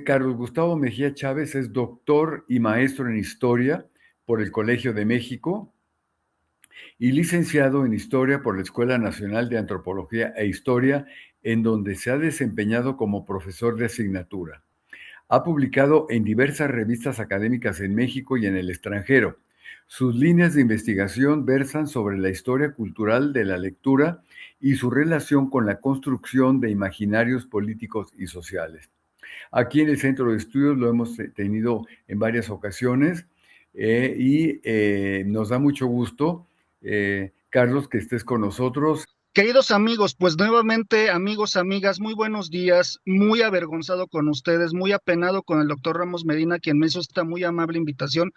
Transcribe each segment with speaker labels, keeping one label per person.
Speaker 1: Carlos Gustavo Mejía Chávez es doctor y maestro en historia por el Colegio de México y licenciado en historia por la Escuela Nacional de Antropología e Historia, en donde se ha desempeñado como profesor de asignatura. Ha publicado en diversas revistas académicas en México y en el extranjero. Sus líneas de investigación versan sobre la historia cultural de la lectura y su relación con la construcción de imaginarios políticos y sociales. Aquí en el Centro de Estudios lo hemos tenido en varias ocasiones y nos da mucho gusto, Carlos, que estés con nosotros.
Speaker 2: Queridos amigos, pues nuevamente, amigos, amigas, muy buenos días, muy avergonzado con ustedes, muy apenado con el doctor Ramos Medina, quien me hizo esta muy amable invitación.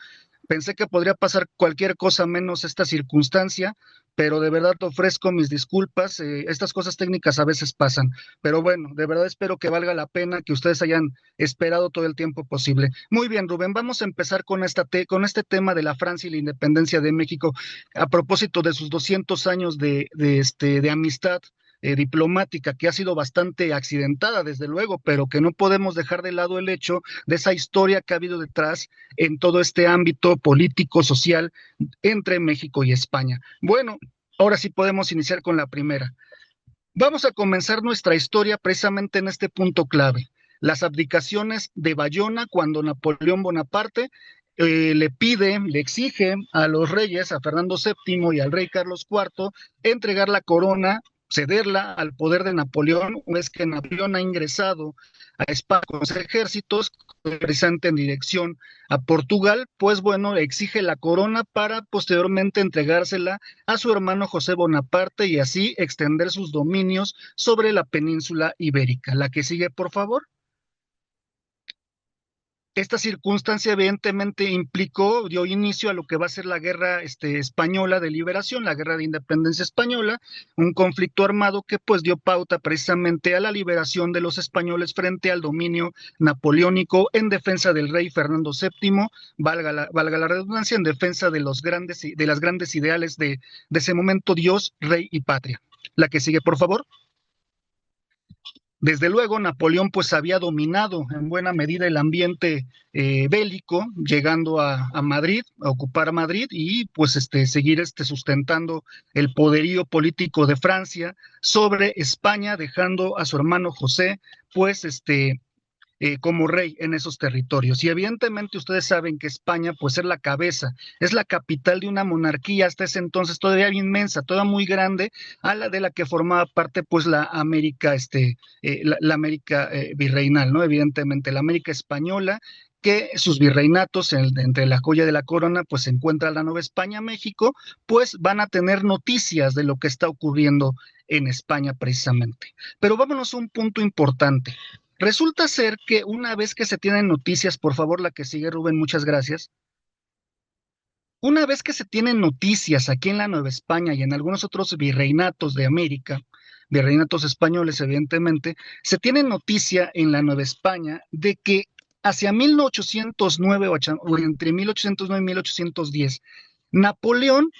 Speaker 2: Pensé que podría pasar cualquier cosa menos esta circunstancia, pero de verdad te ofrezco mis disculpas. Estas cosas técnicas a veces pasan, pero bueno, de verdad espero que valga la pena que ustedes hayan esperado todo el tiempo posible. Muy bien, Rubén, vamos a empezar con con este tema de la Francia y la independencia de México a propósito de sus 200 años de amistad diplomática, que ha sido bastante accidentada, desde luego, pero que no podemos dejar de lado el hecho de esa historia que ha habido detrás en todo este ámbito político, social, entre México y España. Bueno, ahora sí podemos iniciar con la primera. Vamos a comenzar nuestra historia precisamente en este punto clave, las abdicaciones de Bayona cuando Napoleón Bonaparte le exige a los reyes, a Fernando VII y al rey Carlos IV, entregar la corona, cederla al poder de Napoleón, una vez que Napoleón ha ingresado a España con los ejércitos, precisamente en dirección a Portugal, pues bueno, exige la corona para posteriormente entregársela a su hermano José Bonaparte y así extender sus dominios sobre la península ibérica. La que sigue, por favor. Esta circunstancia evidentemente dio inicio a lo que va a ser la guerra española de liberación, la guerra de independencia española, un conflicto armado que pues dio pauta precisamente a la liberación de los españoles frente al dominio napoleónico en defensa del rey Fernando VII, valga la redundancia, en defensa de de las grandes ideales de ese momento, Dios, rey y patria. La que sigue, por favor. Desde luego, Napoleón pues había dominado en buena medida el ambiente bélico, llegando a Madrid, a ocupar Madrid y pues seguir sustentando el poderío político de Francia sobre España, dejando a su hermano José pues como rey en esos territorios. Y evidentemente ustedes saben que España, pues es la cabeza, es la capital de una monarquía hasta ese entonces todavía inmensa, toda muy grande, a la de la que formaba parte, pues la América, la América virreinal, ¿no? Evidentemente, la América española, que sus virreinatos entre la joya de la corona, pues se encuentra la Nueva España, México, pues van a tener noticias de lo que está ocurriendo en España precisamente. Pero vámonos a un punto importante. Resulta ser que una vez que se tienen noticias, por favor, la que sigue, Rubén, muchas gracias. Una vez que se tienen noticias aquí en la Nueva España y en algunos otros virreinatos de América, virreinatos españoles, evidentemente, se tiene noticia en la Nueva España de que hacia 1809 o entre 1809 y 1810, Napoleón,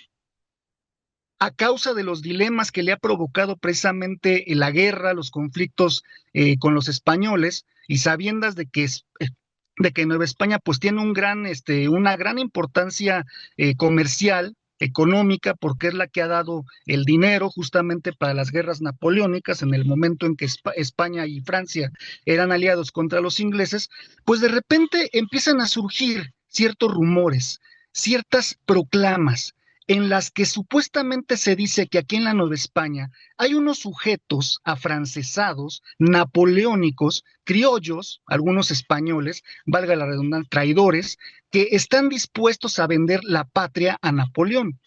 Speaker 2: a causa de los dilemas que le ha provocado precisamente la guerra, los conflictos con los españoles, y sabiendas de que Nueva España pues tiene una gran importancia comercial, económica, porque es la que ha dado el dinero justamente para las guerras napoleónicas en el momento en que España y Francia eran aliados contra los ingleses, pues de repente empiezan a surgir ciertos rumores, ciertas proclamas en las que supuestamente se dice que aquí en la Nueva España hay unos sujetos afrancesados, napoleónicos, criollos, algunos españoles, valga la redundancia, traidores, que están dispuestos a vender la patria a Napoleón.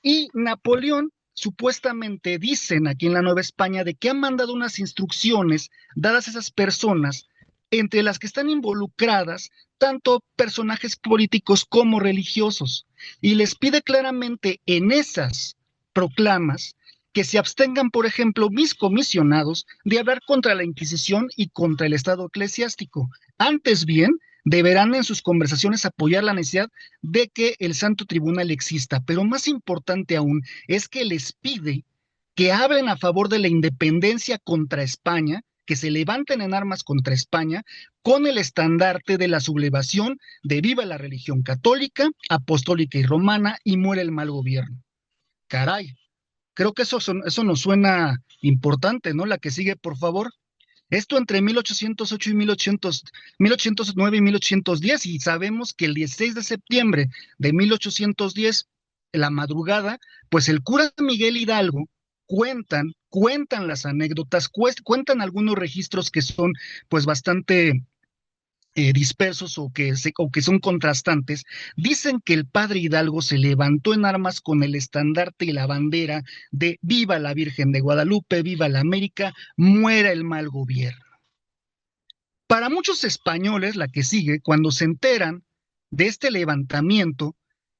Speaker 2: Y Napoleón supuestamente dicen aquí en la Nueva España de que han mandado unas instrucciones dadas a esas personas, entre las que están involucradas tanto personajes políticos como religiosos, y les pide claramente en esas proclamas que se abstengan, por ejemplo, mis comisionados de hablar contra la Inquisición y contra el Estado eclesiástico. Antes bien, deberán en sus conversaciones apoyar la necesidad de que el Santo Tribunal exista, pero más importante aún es que les pide que hablen a favor de la independencia contra España, que se levanten en armas contra España con el estandarte de la sublevación de viva la religión católica, apostólica y romana y muere el mal gobierno. Caray, creo que eso nos suena importante, ¿no? La que sigue, por favor. Esto entre 1808 y 1809 y 1810, y sabemos que el 16 de septiembre de 1810, en la madrugada, pues el cura Miguel Hidalgo cuentan las anécdotas, cuentan algunos registros que son pues bastante dispersos o que son contrastantes, dicen que el padre Hidalgo se levantó en armas con el estandarte y la bandera de Viva la Virgen de Guadalupe, viva la América, muera el mal gobierno. Para muchos españoles, la que sigue, cuando se enteran de este levantamiento,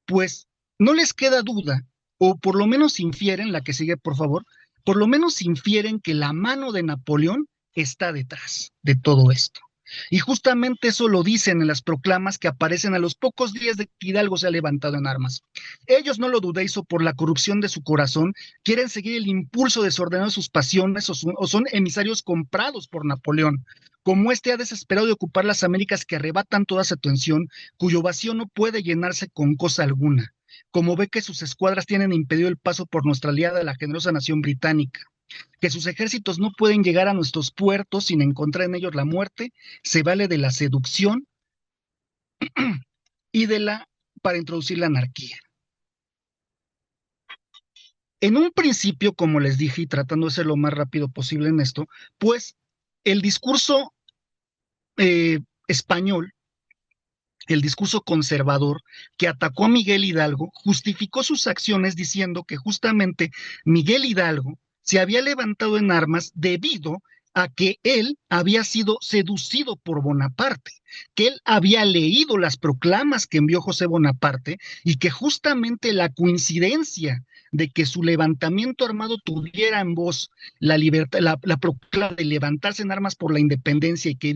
Speaker 2: pues no les queda duda, o por lo menos infieren, la que sigue, por favor, por lo menos infieren que la mano de Napoleón está detrás de todo esto. Y justamente eso lo dicen en las proclamas que aparecen a los pocos días de que Hidalgo se ha levantado en armas. Ellos, no lo dudéis, o por la corrupción de su corazón, quieren seguir el impulso desordenado de sus pasiones o son emisarios comprados por Napoleón. Como este ha desesperado de ocupar las Américas que arrebatan toda su atención, cuyo vacío no puede llenarse con cosa alguna. Como ve que sus escuadras tienen impedido el paso por nuestra aliada, la generosa nación británica, que sus ejércitos no pueden llegar a nuestros puertos sin encontrar en ellos la muerte, se vale de la seducción y para introducir la anarquía. En un principio, como les dije, y tratando de ser lo más rápido posible en esto, pues el discurso español, el discurso conservador que atacó a Miguel Hidalgo, justificó sus acciones diciendo que justamente Miguel Hidalgo se había levantado en armas debido a que él había sido seducido por Bonaparte, que él había leído las proclamas que envió José Bonaparte y que justamente la coincidencia de que su levantamiento armado tuviera en voz la libertad, la proclama de levantarse en armas por la independencia y que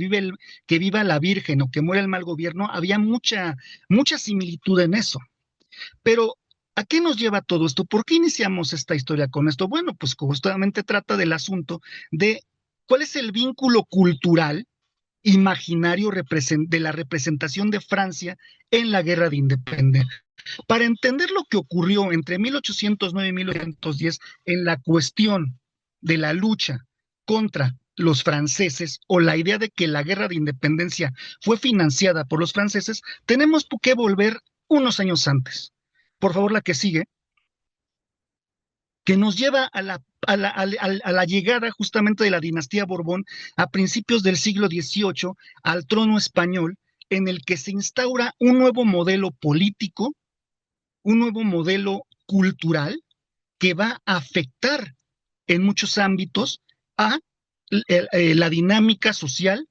Speaker 2: viva la Virgen o que muera el mal gobierno, había mucha similitud en eso. Pero ¿a qué nos lleva todo esto? ¿Por qué iniciamos esta historia con esto? Bueno, pues justamente trata del asunto de cuál es el vínculo cultural imaginario de la representación de Francia en la Guerra de Independencia. Para entender lo que ocurrió entre 1809 y 1810 en la cuestión de la lucha contra los franceses o la idea de que la Guerra de Independencia fue financiada por los franceses, tenemos que volver unos años antes. Por favor, la que sigue, que nos lleva a la llegada justamente de la dinastía Borbón a principios del siglo XVIII al trono español, en el que se instaura un nuevo modelo político, un nuevo modelo cultural que va a afectar en muchos ámbitos a la dinámica social,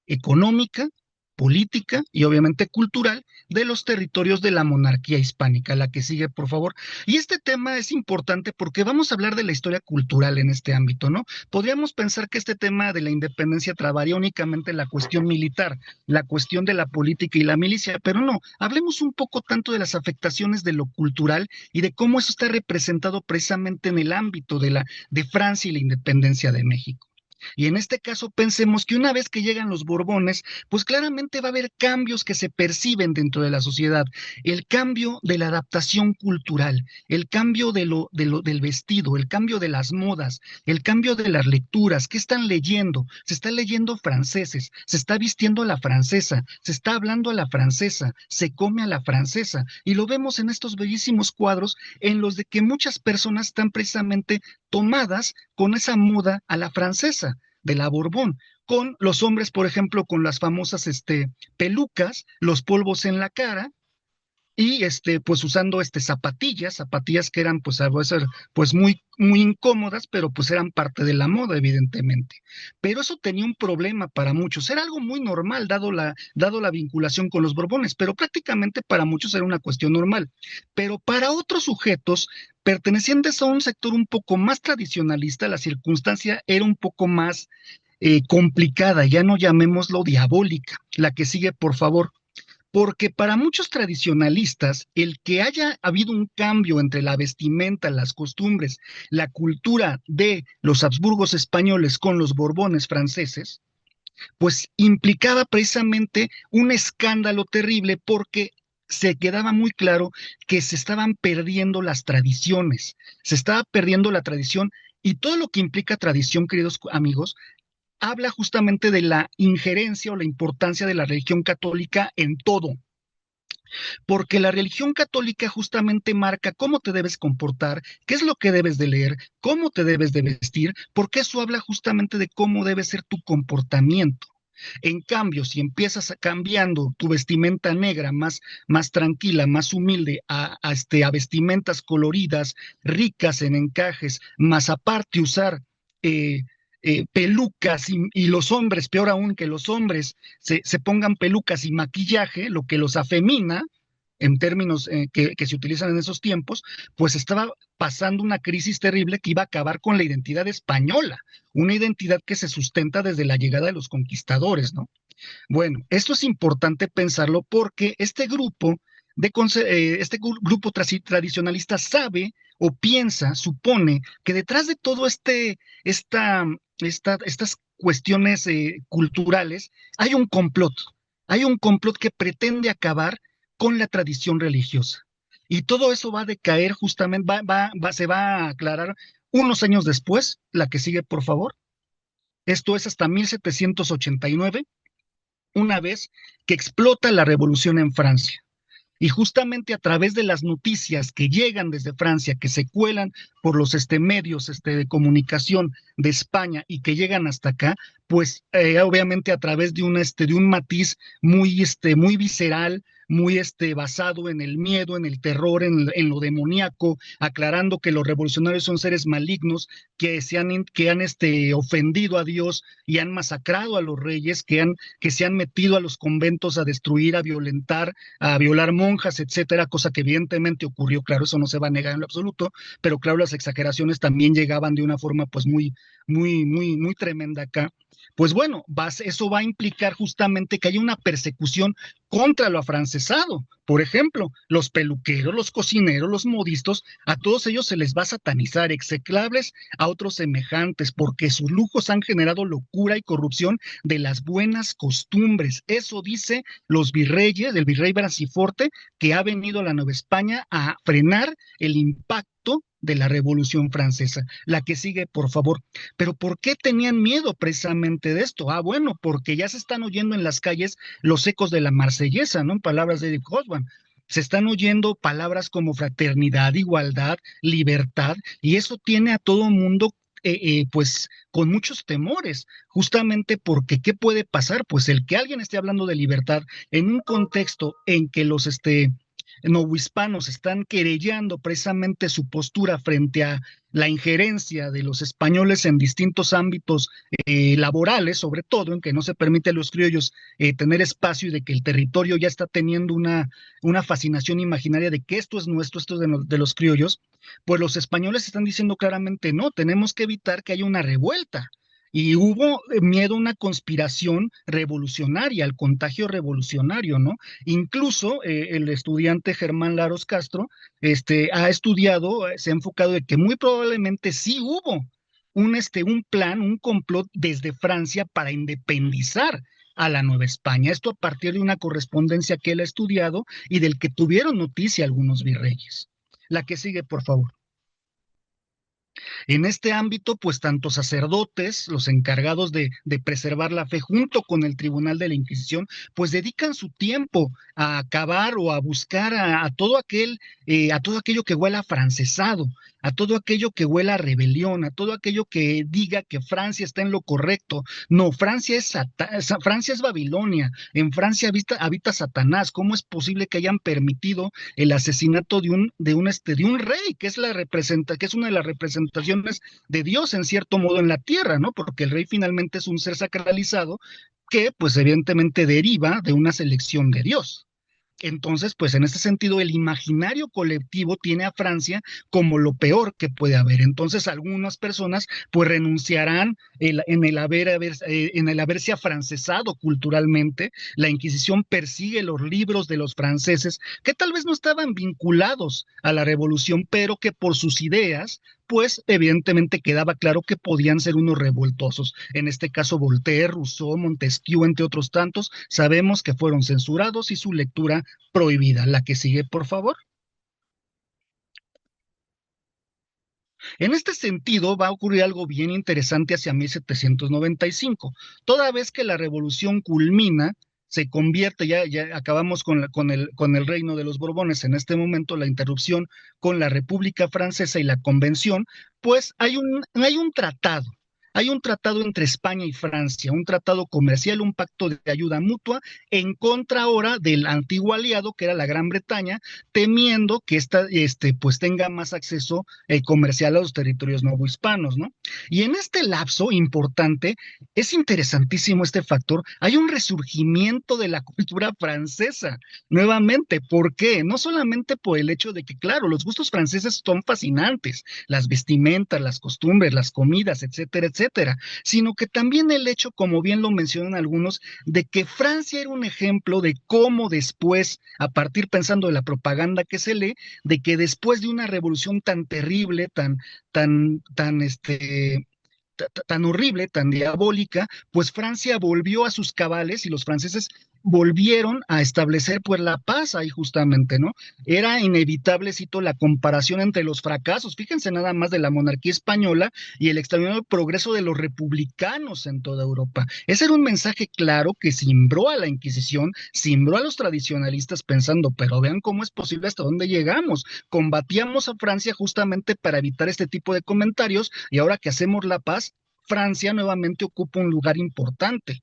Speaker 2: económica, política y obviamente cultural de los territorios de la monarquía hispánica. La que sigue, por favor. Y este tema es importante porque vamos a hablar de la historia cultural en este ámbito, ¿no? Podríamos pensar que este tema de la independencia trabaría únicamente la cuestión militar, la cuestión de la política y la milicia, pero no, hablemos un poco tanto de las afectaciones de lo cultural y de cómo eso está representado precisamente en el ámbito de Francia y la independencia de México. Y en este caso pensemos que una vez que llegan los Borbones, pues claramente va a haber cambios que se perciben dentro de la sociedad. El cambio de la adaptación cultural, el cambio del vestido, el cambio de las modas, el cambio de las lecturas. ¿Qué están leyendo? Se está leyendo franceses, se está vistiendo a la francesa, se está hablando a la francesa, se come a la francesa. Y lo vemos en estos bellísimos cuadros en los de que muchas personas están precisamente tomadas con esa moda a la francesa, de la Borbón, con los hombres, por ejemplo, con las famosas pelucas, los polvos en la cara, y pues usando zapatillas que eran pues a veces pues muy incómodas, pero pues eran parte de la moda, evidentemente. Pero eso tenía un problema para muchos, era algo muy normal dado la vinculación con los Borbones, pero prácticamente para muchos era una cuestión normal. Pero para otros sujetos pertenecientes a un sector un poco más tradicionalista, la circunstancia era un poco más complicada, ya no llamémoslo diabólica. La que sigue, por favor. Porque para muchos tradicionalistas, el que haya habido un cambio entre la vestimenta, las costumbres, la cultura de los Habsburgos españoles con los Borbones franceses, pues implicaba precisamente un escándalo terrible porque se quedaba muy claro que se estaban perdiendo las tradiciones, se estaba perdiendo la tradición y todo lo que implica tradición, queridos amigos, habla justamente de la injerencia o la importancia de la religión católica en todo, porque la religión católica justamente marca cómo te debes comportar, qué es lo que debes de leer, cómo te debes de vestir, porque eso habla justamente de cómo debe ser tu comportamiento. En cambio, si empiezas cambiando tu vestimenta negra más tranquila, más humilde, a vestimentas coloridas, ricas en encajes, más aparte usar eh, pelucas y los hombres, peor aún que los hombres se pongan pelucas y maquillaje, lo que los afemina, en términos que se utilizan en esos tiempos, pues estaba pasando una crisis terrible que iba a acabar con la identidad española, una identidad que se sustenta desde la llegada de los conquistadores, ¿no? Bueno, esto es importante pensarlo porque grupo tradicionalista sabe o piensa, supone que detrás de todo estas cuestiones culturales hay un complot que pretende acabar con la tradición religiosa. Y todo eso va a decaer justamente, se va a aclarar unos años después, la que sigue, por favor. Esto es hasta 1789, una vez que explota la revolución en Francia. Y justamente a través de las noticias que llegan desde Francia, que se cuelan por los medios de comunicación de España y que llegan hasta acá, pues obviamente a través de un matiz muy visceral, basado en el miedo, en el terror, en lo demoníaco, aclarando que los revolucionarios son seres malignos que han ofendido a Dios y han masacrado a los reyes, que se han metido a los conventos a destruir, a violentar, a violar monjas, etcétera, cosa que evidentemente ocurrió, claro, eso no se va a negar en lo absoluto, pero claro, las exageraciones también llegaban de una forma pues muy tremenda acá. Pues bueno, eso va a implicar justamente que haya una persecución contra lo afrancesado. Por ejemplo, los peluqueros, los cocineros, los modistos, a todos ellos se les va a satanizar, execrables a otros semejantes, porque sus lujos han generado locura y corrupción de las buenas costumbres. Eso dice los virreyes, el virrey Branciforte, que ha venido a la Nueva España a frenar el impacto de la Revolución Francesa. La que sigue, por favor. Pero ¿por qué tenían miedo precisamente de esto? Ah, bueno, porque ya se están oyendo en las calles los ecos de la Marsellesa, ¿no? En palabras de Edith Hobsbawm. Se están oyendo palabras como fraternidad, igualdad, libertad, y eso tiene a todo mundo pues con muchos temores, justamente porque ¿qué puede pasar? Pues el que alguien esté hablando de libertad en un contexto en que los novohispanos están querellando precisamente su postura frente a la injerencia de los españoles en distintos ámbitos laborales, sobre todo en que no se permite a los criollos tener espacio y de que el territorio ya está teniendo una fascinación imaginaria de que esto es nuestro, esto es de los criollos, pues los españoles están diciendo claramente no, tenemos que evitar que haya una revuelta. Y hubo miedo a una conspiración revolucionaria, al contagio revolucionario, ¿no? Incluso el estudiante Germán Laros Castro ha estudiado, se ha enfocado de que muy probablemente sí hubo un plan, un complot desde Francia para independizar a la Nueva España. Esto a partir de una correspondencia que él ha estudiado y del que tuvieron noticia algunos virreyes. La que sigue, por favor. En este ámbito, pues tanto sacerdotes, los encargados de preservar la fe junto con el Tribunal de la Inquisición, pues dedican su tiempo a acabar o a buscar a todo aquello que huela afrancesado, a todo aquello que huela a rebelión, a todo aquello que diga que Francia está en lo correcto. No, Francia es Babilonia, en Francia habita Satanás. ¿Cómo es posible que hayan permitido el asesinato de un rey, que es una de las representaciones de Dios en cierto modo en la tierra, ¿no? Porque el rey finalmente es un ser sacralizado que, pues, evidentemente deriva de una selección de Dios. Entonces, pues en este sentido, el imaginario colectivo tiene a Francia como lo peor que puede haber. Entonces, algunas personas pues renunciarán en el haberse afrancesado culturalmente. La Inquisición persigue los libros de los franceses que tal vez no estaban vinculados a la revolución, pero que por sus ideas pues evidentemente quedaba claro que podían ser unos revoltosos. En este caso, Voltaire, Rousseau, Montesquieu, entre otros tantos, sabemos que fueron censurados y su lectura prohibida. La que sigue, por favor. En este sentido, va a ocurrir algo bien interesante hacia 1795. Toda vez que la revolución culmina, se convierte, ya acabamos con el reino de los Borbones, en este momento la interrupción con la República Francesa y la Convención, pues hay un tratado. Hay un tratado entre España y Francia, un tratado comercial, un pacto de ayuda mutua en contra ahora del antiguo aliado que era la Gran Bretaña, temiendo que pues tenga más acceso comercial a los territorios novohispanos, ¿no? Y en este lapso importante, es interesantísimo este factor, hay un resurgimiento de la cultura francesa, nuevamente, ¿por qué? No solamente por el hecho de que, claro, los gustos franceses son fascinantes, las vestimentas, las costumbres, las comidas, etcétera, etcétera, sino que también el hecho, como bien lo mencionan algunos, de que Francia era un ejemplo de cómo después, a partir pensando de la propaganda que se lee, de que después de una revolución tan terrible, tan, tan, tan horrible, tan diabólica, pues Francia volvió a sus cabales y los franceses volvieron a establecer pues la paz ahí justamente, ¿no? Era inevitable, cito, la comparación entre los fracasos, fíjense nada más de la monarquía española y el extraordinario progreso de los republicanos en toda Europa. Ese era un mensaje claro que cimbró a la Inquisición, cimbró a los tradicionalistas pensando, pero vean cómo es posible hasta dónde llegamos. Combatíamos a Francia justamente para evitar este tipo de comentarios y ahora que hacemos la paz, Francia nuevamente ocupa un lugar importante.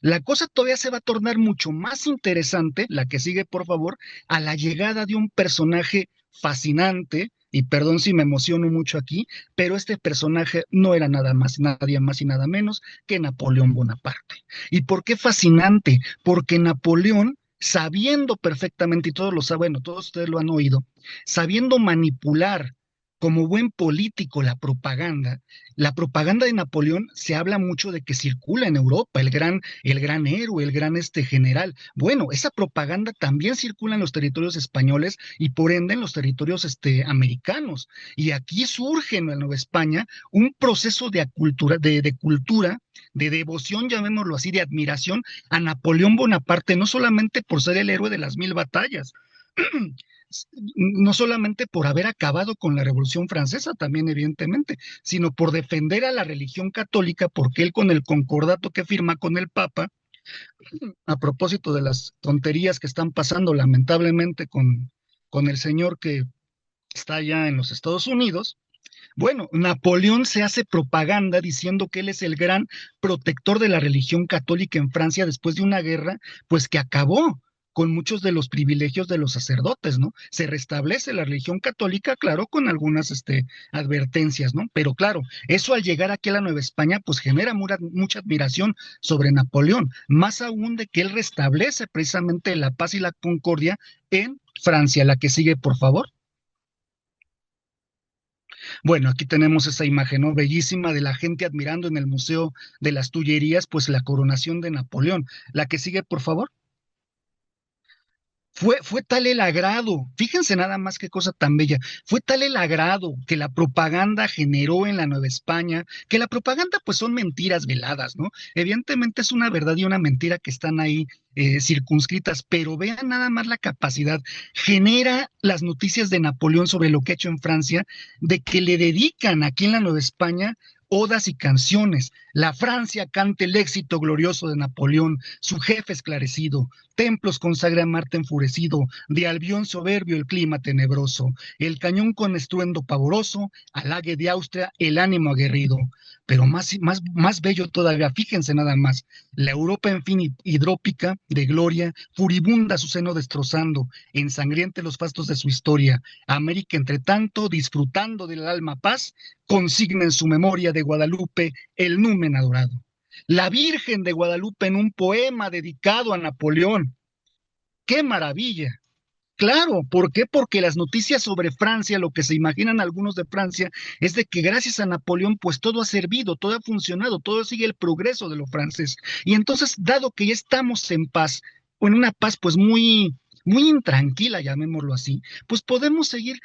Speaker 2: La cosa todavía se va a tornar mucho más interesante, la que sigue, por favor, a la llegada de un personaje fascinante, y perdón si me emociono mucho aquí, pero este personaje no era nada más, nadie más y nada menos que Napoleón Bonaparte. ¿Y por qué fascinante? Porque Napoleón, sabiendo perfectamente, y todos lo saben, bueno, todos ustedes lo han oído, sabiendo manipular como buen político la propaganda de Napoleón se habla mucho de que circula en Europa, el gran héroe, el gran general. Bueno, esa propaganda también circula en los territorios españoles y por ende en los territorios americanos. Y aquí surge en la Nueva España un proceso de cultura, de devoción, llamémoslo así, de admiración a Napoleón Bonaparte, no solamente por ser el héroe de las 1000 batallas, no solamente por haber acabado con la Revolución Francesa, también evidentemente, sino por defender a la religión católica, porque él con el concordato que firma con el Papa, a propósito de las tonterías que están pasando lamentablemente con el señor que está allá en los Estados Unidos, bueno, Napoleón se hace propaganda diciendo que él es el gran protector de la religión católica en Francia después de una guerra, pues que acabó con muchos de los privilegios de los sacerdotes, ¿no? Se restablece la religión católica, claro, con algunas advertencias, ¿no? Pero claro, eso al llegar aquí a la Nueva España, pues genera mucha admiración sobre Napoleón, más aún de que él restablece precisamente la paz y la concordia en Francia. La que sigue, por favor. Bueno, aquí tenemos esa imagen, ¿no? Bellísima de la gente admirando en el Museo de las Tullerías, pues la coronación de Napoleón. La que sigue, por favor. Fue tal el agrado, fíjense nada más qué cosa tan bella, fue tal el agrado que la propaganda generó en la Nueva España, que la propaganda pues son mentiras veladas, ¿no? Evidentemente es una verdad y una mentira que están ahí circunscritas, pero vean nada más la capacidad, genera las noticias de Napoleón sobre lo que ha hecho en Francia, de que le dedican aquí en la Nueva España odas y canciones. La Francia canta el éxito glorioso de Napoleón, su jefe esclarecido, templos consagra a Marte enfurecido, de Albión soberbio el clima tenebroso, el cañón con estruendo pavoroso, halague de Austria el ánimo aguerrido. Pero más bello todavía, fíjense nada más, la Europa en fin hidrópica, de gloria, furibunda su seno destrozando, ensangriente los fastos de su historia, América entre tanto, disfrutando del alma paz, consigna en su memoria de Guadalupe el numen adorado. La Virgen de Guadalupe en un poema dedicado a Napoleón. ¡Qué maravilla! Claro, ¿por qué? Porque las noticias sobre Francia, lo que se imaginan algunos de Francia, es de que gracias a Napoleón, pues todo ha servido, todo ha funcionado, todo sigue el progreso de lo francés. Y entonces, dado que ya estamos en paz, o en una paz pues muy intranquila, llamémoslo así, pues podemos seguir,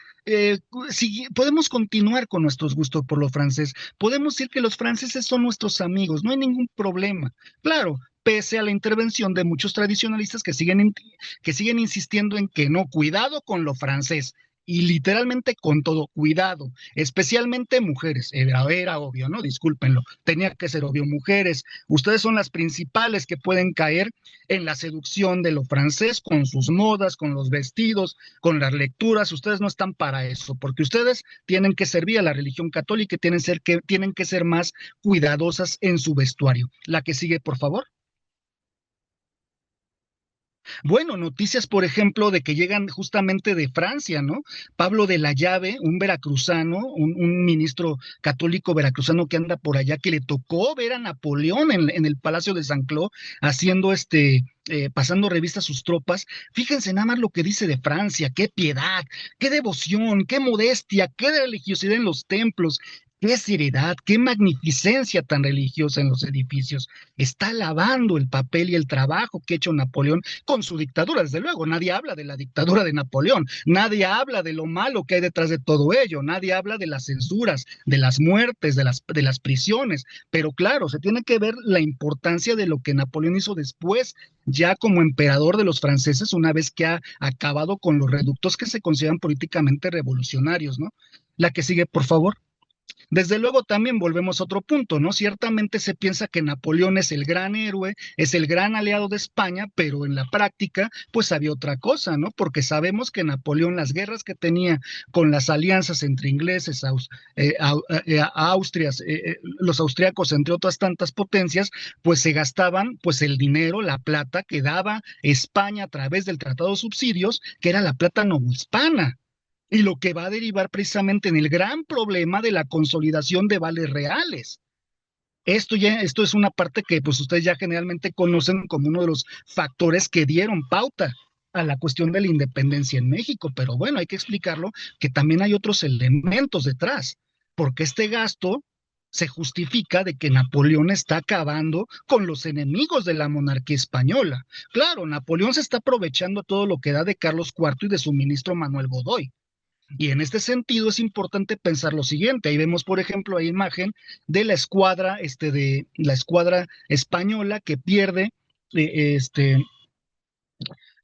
Speaker 2: podemos continuar con nuestros gustos por lo francés, podemos decir que los franceses son nuestros amigos, no hay ningún problema. Claro, pese a la intervención de muchos tradicionalistas que siguen insistiendo en que no, cuidado con lo francés. Y literalmente con todo, cuidado, especialmente mujeres, era obvio, ¿no? Discúlpenlo, tenía que ser obvio, mujeres, ustedes son las principales que pueden caer en la seducción de lo francés, con sus modas, con los vestidos, con las lecturas, ustedes no están para eso, porque ustedes tienen que servir a la religión católica y tienen que ser más cuidadosas en su vestuario. La que sigue, por favor. Bueno, noticias, por ejemplo, de que llegan justamente de Francia, ¿no? Pablo de la Llave, un veracruzano, un ministro católico veracruzano que anda por allá, que le tocó ver a Napoleón en el Palacio de San Clos haciendo pasando revista a sus tropas. Fíjense nada más lo que dice de Francia, qué piedad, qué devoción, qué modestia, qué religiosidad en los templos. Qué seriedad, qué magnificencia tan religiosa en los edificios. Está alabando el papel y el trabajo que ha hecho Napoleón con su dictadura, desde luego. Nadie habla de la dictadura de Napoleón, nadie habla de lo malo que hay detrás de todo ello, nadie habla de las censuras, de las muertes, de las prisiones, pero claro, se tiene que ver la importancia de lo que Napoleón hizo después, ya como emperador de los franceses, una vez que ha acabado con los reductos que se consideran políticamente revolucionarios, ¿no? La que sigue, por favor. Desde luego también volvemos a otro punto, ¿no? Ciertamente se piensa que Napoleón es el gran héroe, es el gran aliado de España, pero en la práctica pues había otra cosa, ¿no? Porque sabemos que Napoleón, las guerras que tenía con las alianzas entre ingleses, Austrias, los austriacos, entre otras tantas potencias, pues se gastaban pues el dinero, la plata que daba España a través del Tratado de Subsidios, que era la plata novohispana y lo que va a derivar precisamente en el gran problema de la consolidación de vales reales. Esto es una parte que pues ustedes ya generalmente conocen como uno de los factores que dieron pauta a la cuestión de la independencia en México, pero bueno, hay que explicarlo que también hay otros elementos detrás, porque este gasto se justifica de que Napoleón está acabando con los enemigos de la monarquía española. Claro, Napoleón se está aprovechando todo lo que da de Carlos IV y de su ministro Manuel Godoy, y en este sentido es importante pensar lo siguiente. Ahí vemos, por ejemplo, la imagen de la escuadra, de la escuadra española que pierde, este,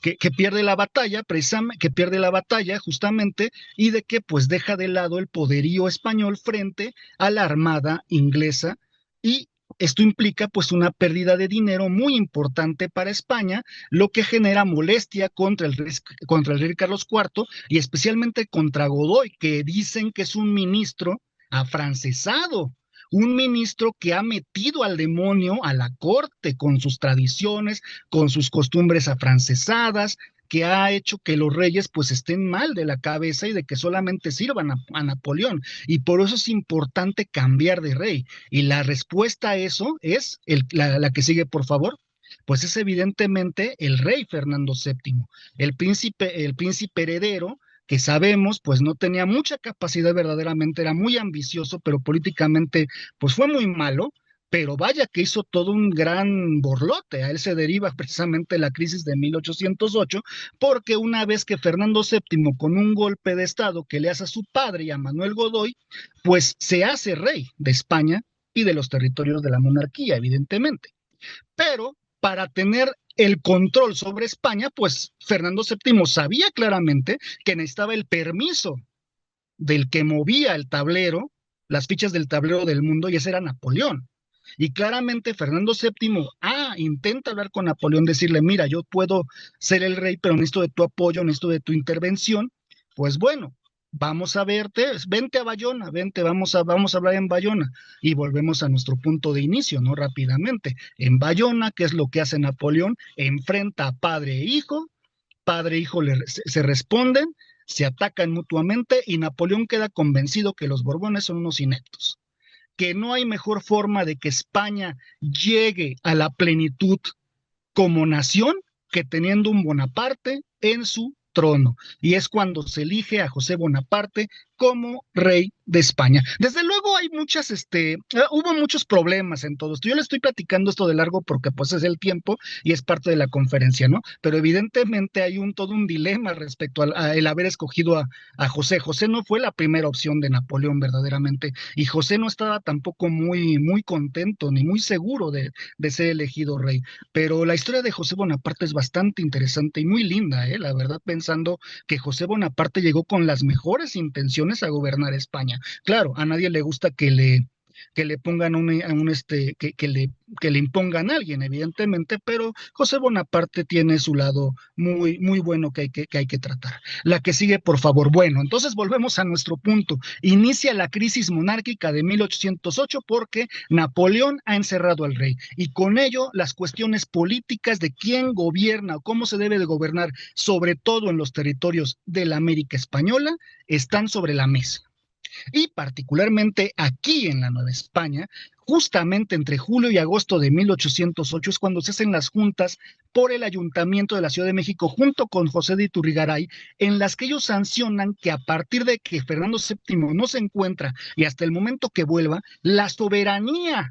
Speaker 2: que pierde la batalla, precisamente, que pierde la batalla justamente, y de que pues deja de lado el poderío español frente a la armada inglesa, y esto implica pues una pérdida de dinero muy importante para España, lo que genera molestia contra el rey Carlos IV y especialmente contra Godoy, que dicen que es un ministro afrancesado, un ministro que ha metido al demonio a la corte con sus tradiciones, con sus costumbres afrancesadas, que ha hecho que los reyes pues estén mal de la cabeza y de que solamente sirvan a Napoleón. Y por eso es importante cambiar de rey. Y la respuesta a eso es la que sigue, por favor. Pues es evidentemente el rey Fernando VII, el príncipe heredero, que sabemos, pues no tenía mucha capacidad verdaderamente, era muy ambicioso, pero políticamente, pues fue muy malo, pero vaya que hizo todo un gran borlote. A él se deriva precisamente la crisis de 1808, porque una vez que Fernando VII, con un golpe de Estado que le hace a su padre y a Manuel Godoy, pues se hace rey de España y de los territorios de la monarquía, evidentemente. Pero para tener el control sobre España, pues Fernando VII sabía claramente que necesitaba el permiso del que movía el tablero, las fichas del tablero del mundo, y ese era Napoleón. Y claramente Fernando VII intenta hablar con Napoleón, decirle, mira, yo puedo ser el rey, pero necesito de tu apoyo, necesito de tu intervención. Pues bueno, vamos a verte, vente a Bayona, vente, vamos a hablar en Bayona. Y volvemos a nuestro punto de inicio, ¿no? Rápidamente. En Bayona, ¿qué es lo que hace Napoleón? Enfrenta a padre e hijo se responden, se atacan mutuamente y Napoleón queda convencido que los Borbones son unos ineptos, que no hay mejor forma de que España llegue a la plenitud como nación que teniendo un Bonaparte en su trono. Y es cuando se elige a José Bonaparte como rey de España. Desde luego hay hubo muchos problemas en todo esto. Yo le estoy platicando esto de largo porque pues es el tiempo y es parte de la conferencia, ¿no? Pero evidentemente hay todo un dilema respecto a el haber escogido a José. José no fue la primera opción de Napoleón verdaderamente y José no estaba tampoco muy contento ni muy seguro de ser elegido rey. Pero la historia de José Bonaparte es bastante interesante y muy linda, ¿eh? La verdad, pensando que José Bonaparte llegó con las mejores intenciones a gobernar España. Claro, a nadie le gusta que le pongan que le impongan a alguien, evidentemente, pero José Bonaparte tiene su lado muy bueno que hay que tratar. La que sigue, por favor. Bueno, entonces volvemos a nuestro punto. Inicia la crisis monárquica de 1808 porque Napoleón ha encerrado al rey y con ello las cuestiones políticas de quién gobierna o cómo se debe de gobernar, sobre todo en los territorios de la América Española, están sobre la mesa. Y particularmente aquí en la Nueva España, justamente entre julio y agosto de 1808 es cuando se hacen las juntas por el Ayuntamiento de la Ciudad de México junto con José de Iturrigaray, en las que ellos sancionan que a partir de que Fernando VII no se encuentra y hasta el momento que vuelva, la soberanía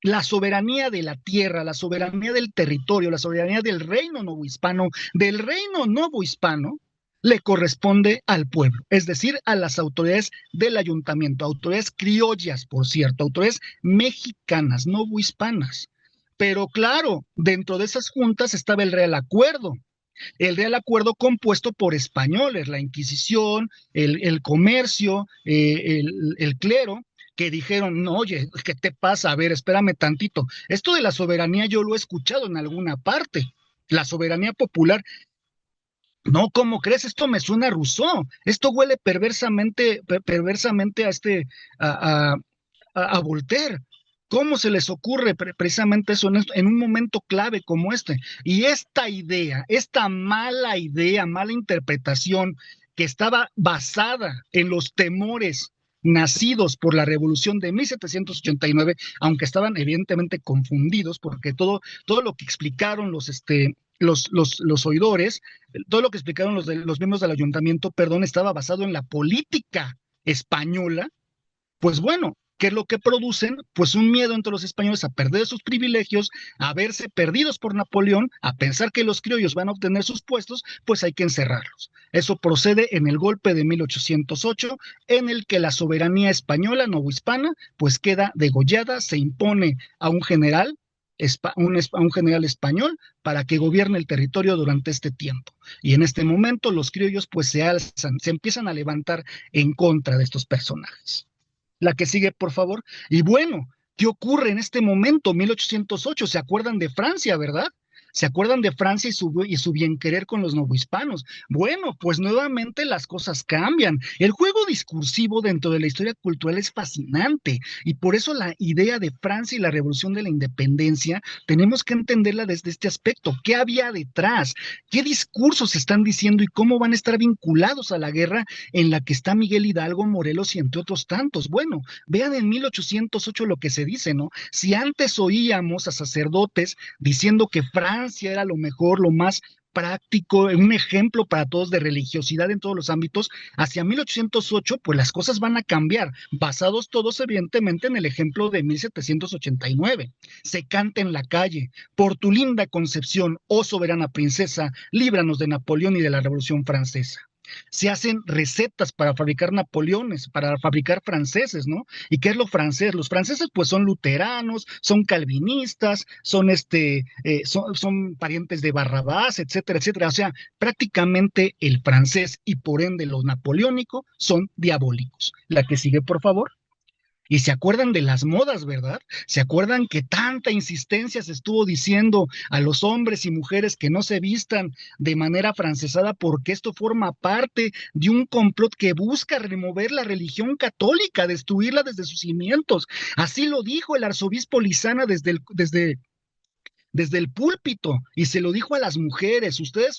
Speaker 2: de la tierra, la soberanía del territorio, la soberanía del reino novohispano, le corresponde al pueblo, es decir, a las autoridades del ayuntamiento, autoridades criollas, por cierto, autoridades mexicanas, novohispanas. Pero claro, dentro de esas juntas estaba el Real Acuerdo compuesto por españoles, la Inquisición, el comercio, el clero, que dijeron, no, oye, ¿qué te pasa? A ver, espérame tantito. Esto de la soberanía yo lo he escuchado en alguna parte. La soberanía popular, no, ¿cómo crees? Esto me suena a Rousseau. Esto huele perversamente a Voltaire. ¿Cómo se les ocurre precisamente eso en un momento clave como este? Y esta idea, esta mala idea, mala interpretación que estaba basada en los temores nacidos por la revolución de 1789, aunque estaban evidentemente confundidos, porque todo lo que explicaron los oidores, todo lo que explicaron los miembros del ayuntamiento, perdón, estaba basado en la política española. Pues bueno, ¿qué es lo que producen? Pues un miedo entre los españoles a perder sus privilegios, a verse perdidos por Napoleón, a pensar que los criollos van a obtener sus puestos, pues hay que encerrarlos. Eso procede en el golpe de 1808, en el que la soberanía española novohispana pues queda degollada, se impone a un general, a un general español para que gobierne el territorio durante este tiempo. Y en este momento los criollos pues se alzan, se empiezan a levantar en contra de estos personajes. La que sigue, por favor. Y bueno, ¿qué ocurre en este momento? 1808, ¿se acuerdan de Francia, verdad? ¿Se acuerdan de Francia y su bienquerer con los novohispanos? Bueno, pues nuevamente las cosas cambian. El juego discursivo dentro de la historia cultural es fascinante y por eso la idea de Francia y la revolución de la independencia tenemos que entenderla desde este aspecto. ¿Qué había detrás? ¿Qué discursos se están diciendo y cómo van a estar vinculados a la guerra en la que está Miguel Hidalgo, Morelos y entre otros tantos? Bueno, vean en 1808 lo que se dice, ¿no? Si antes oíamos a sacerdotes diciendo que Francia era lo mejor, lo más práctico, un ejemplo para todos de religiosidad en todos los ámbitos, hacia 1808, pues las cosas van a cambiar, basados todos evidentemente en el ejemplo de 1789. Se canta en la calle, por tu linda concepción, oh soberana princesa, líbranos de Napoleón y de la Revolución Francesa. Se hacen recetas para fabricar Napoleones, para fabricar franceses, ¿no? ¿Y qué es lo francés? Los franceses pues son luteranos, son calvinistas, son parientes de Barrabás, etcétera, etcétera. O sea, prácticamente el francés y por ende lo napoleónico son diabólicos. La que sigue, por favor. Y se acuerdan de las modas, ¿verdad? Se acuerdan que tanta insistencia se estuvo diciendo a los hombres y mujeres que no se vistan de manera francesada porque esto forma parte de un complot que busca remover la religión católica, destruirla desde sus cimientos. Así lo dijo el arzobispo Lizana desde desde el púlpito, y se lo dijo a las mujeres: ustedes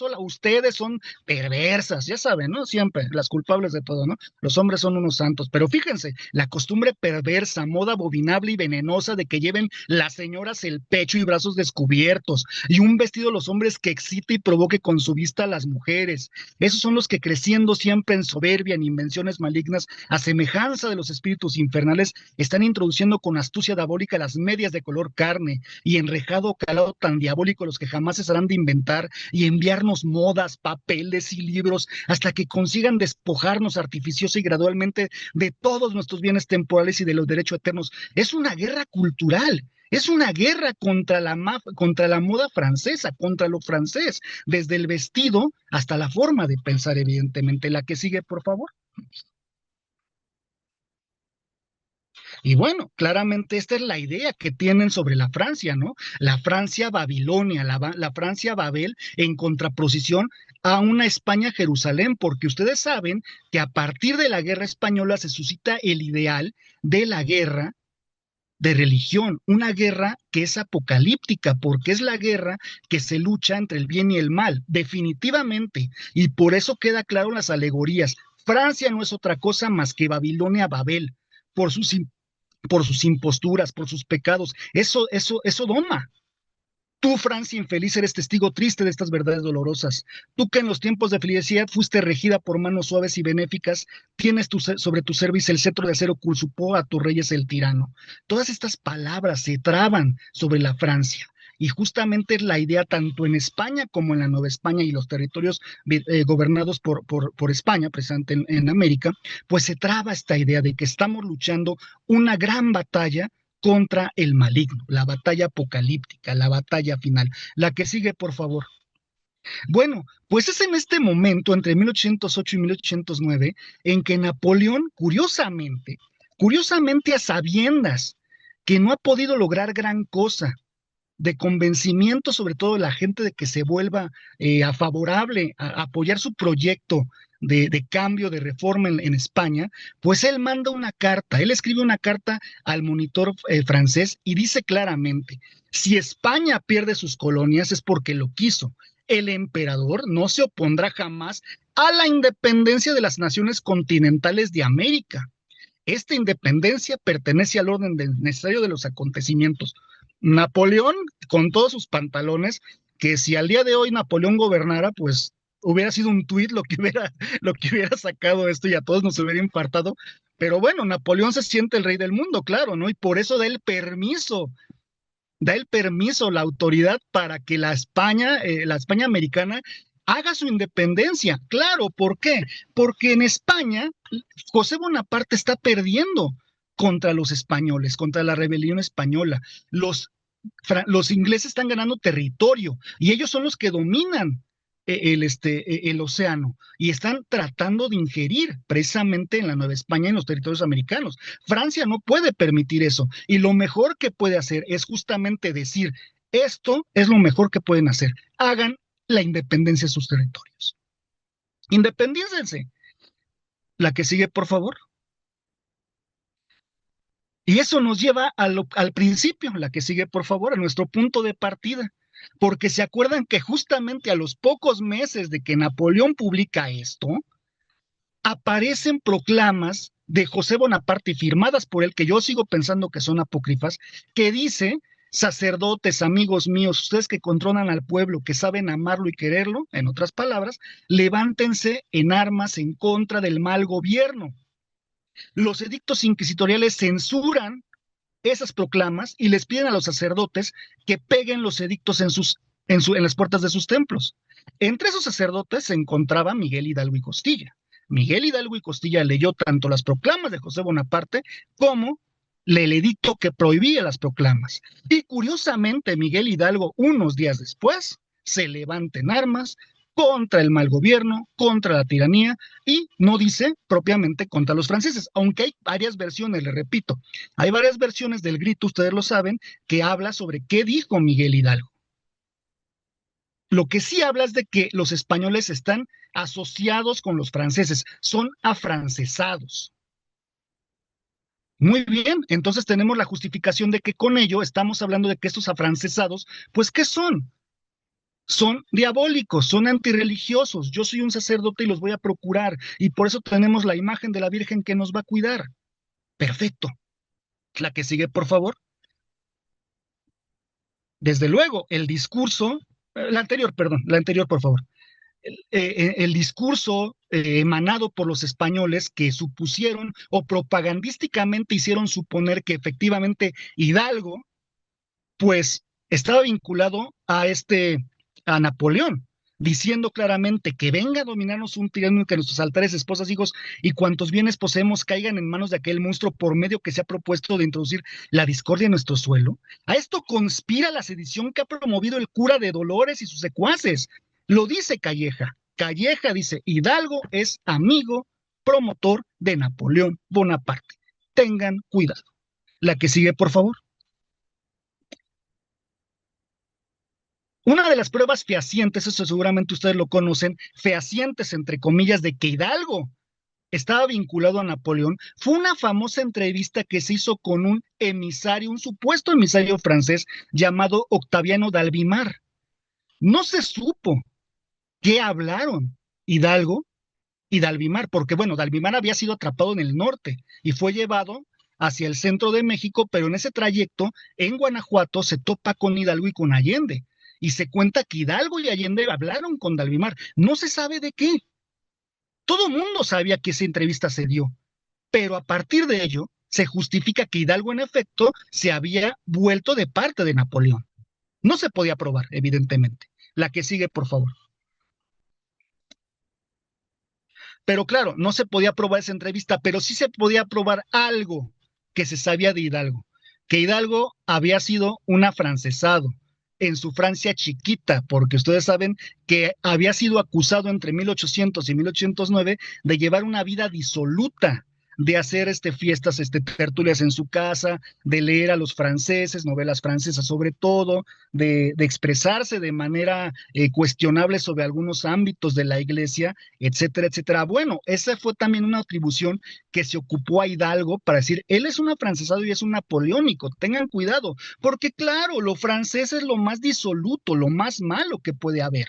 Speaker 2: son perversas, ya saben, ¿no? Siempre, las culpables de todo, ¿no? Los hombres son unos santos, pero fíjense, la costumbre perversa, moda abominable y venenosa de que lleven las señoras el pecho y brazos descubiertos, y un vestido los hombres que excite y provoque con su vista a las mujeres. Esos son los que, creciendo siempre en soberbia, en invenciones malignas, a semejanza de los espíritus infernales, están introduciendo con astucia diabólica las medias de color carne, y enrejado calado tan diabólico los que jamás cesarán de inventar y enviarnos modas, papeles y libros, hasta que consigan despojarnos artificiosa y gradualmente de todos nuestros bienes temporales y de los derechos eternos. Es una guerra cultural. Es una guerra contra la moda francesa, contra lo francés, desde el vestido hasta la forma de pensar, evidentemente. La que sigue, por favor. Y bueno, claramente esta es la idea que tienen sobre la Francia, ¿no? La Francia Babilonia, la Francia Babel, en contraposición a una España Jerusalén, porque ustedes saben que a partir de la guerra española se suscita el ideal de la guerra de religión, una guerra que es apocalíptica, porque es la guerra que se lucha entre el bien y el mal, definitivamente, y por eso queda claro en las alegorías. Francia no es otra cosa más que Babilonia Babel, por sus por sus imposturas, por sus pecados. Eso doma. Tú, Francia infeliz, eres testigo triste de estas verdades dolorosas. Tú que en los tiempos de felicidad fuiste regida por manos suaves y benéficas, tienes sobre tu cerviz el cetro de acero que usurpó a tus reyes el tirano. Todas estas palabras se traban sobre la Francia. Y justamente es la idea tanto en España como en la Nueva España y los territorios gobernados por España, precisamente en América, pues se traba esta idea de que estamos luchando una gran batalla contra el maligno, la batalla apocalíptica, la batalla final. La que sigue, por favor. Bueno, pues es en este momento, entre 1808 y 1809, en que Napoleón, curiosamente a sabiendas que no ha podido lograr gran cosa, de convencimiento sobre todo de la gente de que se vuelva a favorable a apoyar su proyecto cambio, de reforma España, pues él manda una carta, él escribe una carta al monitor francés y dice claramente: si España pierde sus colonias es porque lo quiso. El emperador no se opondrá jamás a la independencia de las naciones continentales de América. Esta independencia pertenece al orden necesario de los acontecimientos. Napoleón, con todos sus pantalones, que si al día de hoy Napoleón gobernara, pues hubiera sido un tuit lo que hubiera sacado esto y a todos nos hubiera infartado. Pero bueno, Napoleón se siente el rey del mundo, claro, ¿no? Y por eso da el permiso, la autoridad para que la España americana haga su independencia. Claro, ¿por qué? Porque en España José Bonaparte está perdiendo contra los españoles, contra la rebelión española. Los ingleses están ganando territorio y ellos son los que dominan el océano y están tratando de ingerir precisamente en la Nueva España y en los territorios americanos. Francia no puede permitir eso y lo mejor que puede hacer es justamente decir: esto es lo mejor que pueden hacer, hagan la independencia de sus territorios. Independícense. La que sigue, por favor. Y eso nos lleva al principio, la que sigue, por favor, a nuestro punto de partida, porque se acuerdan que justamente a los pocos meses de que Napoleón publica esto, aparecen proclamas de José Bonaparte firmadas por él, que yo sigo pensando que son apócrifas, que dice: sacerdotes, amigos míos, ustedes que controlan al pueblo, que saben amarlo y quererlo, en otras palabras, levántense en armas en contra del mal gobierno. Los edictos inquisitoriales censuran esas proclamas y les piden a los sacerdotes que peguen los edictos en las puertas de sus templos. Entre esos sacerdotes se encontraba Miguel Hidalgo y Costilla. Miguel Hidalgo y Costilla leyó tanto las proclamas de José Bonaparte como el edicto que prohibía las proclamas. Y curiosamente, Miguel Hidalgo, unos días después, se levanta en armas contra el mal gobierno, contra la tiranía, y no dice propiamente contra los franceses, aunque hay varias versiones, le repito, hay varias versiones del grito, ustedes lo saben, que habla sobre qué dijo Miguel Hidalgo. Lo que sí habla es de que los españoles están asociados con los franceses, son afrancesados. Muy bien, entonces tenemos la justificación de que con ello estamos hablando de que estos afrancesados, pues, ¿qué son? Son diabólicos, son antirreligiosos. Yo soy un sacerdote y los voy a procurar, y por eso tenemos la imagen de la Virgen que nos va a cuidar. Perfecto. La que sigue, por favor. Desde luego, el discurso, la anterior, perdón, la anterior, por favor. El discurso emanado por los españoles que supusieron o propagandísticamente hicieron suponer que efectivamente Hidalgo pues estaba vinculado a Napoleón, diciendo claramente que venga a dominarnos un tirano, que nuestros altares, esposas, hijos y cuantos bienes poseemos caigan en manos de aquel monstruo por medio que se ha propuesto de introducir la discordia en nuestro suelo. A esto conspira la sedición que ha promovido el cura de Dolores y sus secuaces. Lo dice Calleja. Calleja dice, Hidalgo es amigo promotor de Napoleón Bonaparte. Tengan cuidado. La que sigue, por favor. Una de las pruebas fehacientes, eso seguramente ustedes lo conocen, fehacientes entre comillas, de que Hidalgo estaba vinculado a Napoleón, fue una famosa entrevista que se hizo con un emisario, un supuesto emisario francés llamado Octaviano d'Albimar. No se supo qué hablaron Hidalgo y d'Albimar, porque bueno, d'Albimar había sido atrapado en el norte y fue llevado hacia el centro de México, pero en ese trayecto, en Guanajuato, se topa con Hidalgo y con Allende. Y se cuenta que Hidalgo y Allende hablaron con d'Albimar. No se sabe de qué. Todo el mundo sabía que esa entrevista se dio, pero a partir de ello se justifica que Hidalgo en efecto se había vuelto de parte de Napoleón. No se podía probar, evidentemente. La que sigue, por favor. Pero claro, no se podía probar esa entrevista, pero sí se podía probar algo que se sabía de Hidalgo, que Hidalgo había sido un afrancesado en su Francia chiquita, porque ustedes saben que había sido acusado entre 1800 y 1809 de llevar una vida disoluta, de hacer fiestas, tertulias en su casa, de leer a los franceses, novelas francesas sobre todo, de expresarse de manera cuestionable sobre algunos ámbitos de la iglesia, etcétera, etcétera. Bueno, esa fue también una atribución que se ocupó a Hidalgo para decir, él es un afrancesado y es un napoleónico, tengan cuidado, porque claro, lo francés es lo más disoluto, lo más malo que puede haber.